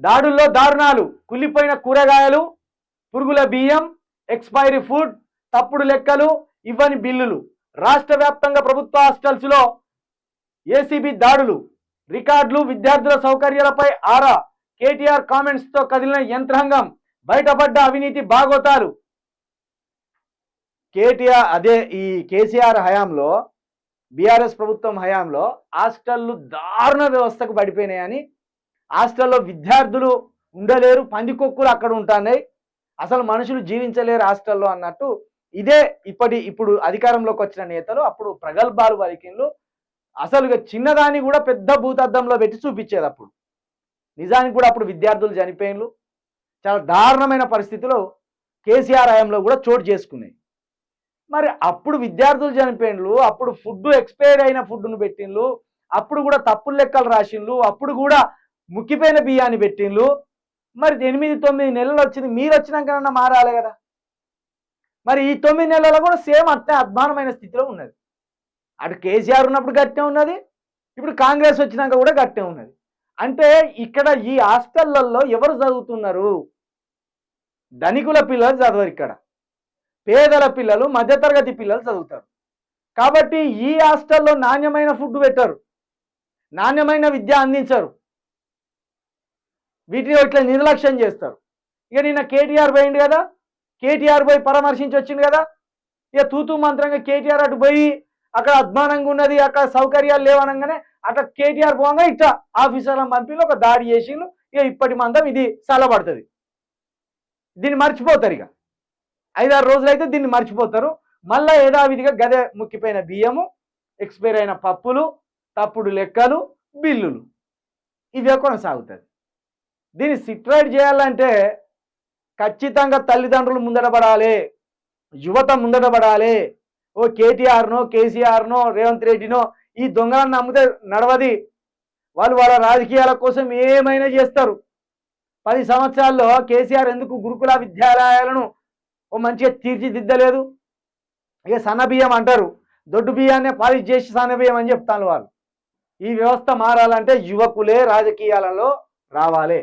దాడుల్లో దారుణాలు, కుళ్ళిపోయిన కూరగాయలు, పురుగుల బియ్యం, ఎక్స్పైరీ ఫుడ్, తప్పుడు లెక్కలు, ఇవ్వని బిల్లులు. రాష్ట్ర వ్యాప్తంగా ప్రభుత్వ హాస్టల్స్లో ఏసీబీ దాడులు, రికార్డులు, విద్యార్థుల సౌకర్యాలపై ఆరా. కేటీఆర్ కామెంట్స్తో కదిలిన యంత్రాంగం, బయటపడ్డ అవినీతి బాగోతాలు. ఈ కేసీఆర్ హయాంలో, బీఆర్ఎస్ ప్రభుత్వం హయాంలో హాస్టళ్ళు దారుణ వ్యవస్థకు పడిపోయినాయని, హాస్టల్లో విద్యార్థులు ఉండలేరు, పందికొక్కులు అక్కడ ఉంటున్నాయి, అసలు మనుషులు జీవించలేరు హాస్టల్లో అన్నట్టు ఇదే ఇప్పుడు అధికారంలోకి వచ్చిన నేతలు అప్పుడు ప్రగల్భాలు పలికిన్లు. అసలు చిన్నదాన్ని కూడా పెద్ద భూతద్దంలో పెట్టి చూపించేది. అప్పుడు నిజానికి కూడా అప్పుడు విద్యార్థులు చనిపోయిన్లు. చాలా దారుణమైన పరిస్థితులు కేసీఆర్ హయాంలో కూడా చోటు చేసుకున్నాయి. మరి అప్పుడు విద్యార్థులు చనిపోయిన్లు, అప్పుడు ఫుడ్ ఎక్స్పైర్ అయిన ఫుడ్ను పెట్టిండ్లు, అప్పుడు కూడా తప్పులు లెక్కలు రాసిండ్లు, అప్పుడు కూడా ముక్కిపోయిన బియ్యాన్ని పెట్టిండ్లు. మరి 8-9 నెలలు వచ్చింది, మీరు వచ్చినాకన్నా మారాలి కదా. మరి ఈ 9 నెలలు కూడా సేమ్ అట్టే అద్భుతమైన స్థితిలో ఉన్నది. అటు కేసీఆర్ ఉన్నప్పుడు గట్టే ఉన్నది, ఇప్పుడు కాంగ్రెస్ వచ్చినాక కూడా గట్టే ఉన్నది. అంటే ఇక్కడ ఈ హాస్టళ్లలో ఎవరు చదువుతున్నారు? ధనికుల పిల్లలు చదవరు, ఇక్కడ పేదల పిల్లలు, మధ్యతరగతి పిల్లలు చదువుతారు. కాబట్టి ఈ హాస్టల్లో నాణ్యమైన ఫుడ్ పెట్టరు, నాణ్యమైన విద్య అందించరు, వీటిని ఇట్లా నిర్లక్ష్యం చేస్తారు. ఇక నిన్న కేటీఆర్ పోయింది కదా, కేటీఆర్ పోయి పరామర్శించి వచ్చింది కదా, ఇక తూతూ మంత్రంగా కేటీఆర్ అటు పోయి అక్కడ అధ్వానంగా ఉన్నది, అక్కడ సౌకర్యాలు లేవనగానే అట్లా కేటీఆర్ పోగా ఇట్లా ఆఫీసర్లను పంపిలో ఒక దాడి చేసిండ్రు. ఇక ఇప్పటి మందం ఇది చల్లబడుతుంది, దీన్ని మర్చిపోతారు. ఇక 5-6 రోజులైతే దీన్ని మర్చిపోతారు. మళ్ళీ యథావిధిగా గదే ముక్కిపోయిన బియ్యము, ఎక్స్పైర్ అయిన పప్పులు, తప్పుడు లెక్కలు, బిల్లులు, ఇవే కొనసాగుతుంది. దీన్ని సిట్రైడ్ చేయాలంటే ఖచ్చితంగా తల్లిదండ్రులు ముందటపడాలి, యువత ముందటపడాలి. ఓ కేటీఆర్నో, కేసీఆర్నో, రేవంత్ రెడ్డినో ఈ దొంగలను నమ్మితే నడవది. వాళ్ళ రాజకీయాల కోసం ఏమైనా చేస్తారు. 10 సంవత్సరాల్లో కేసీఆర్ ఎందుకు గురుకుల విద్యాలయాలను ఓ మంచిగా తీర్చిదిద్దలేదు? ఇక సన్నబియ్యం అంటారు, దొడ్డు బియ్యాన్నే పాలిష్ చేసి సన్నబియ్యం అని చెప్తాను వాళ్ళు. ఈ వ్యవస్థ మారాలంటే యువకులే రాజకీయాలలో రావాలి.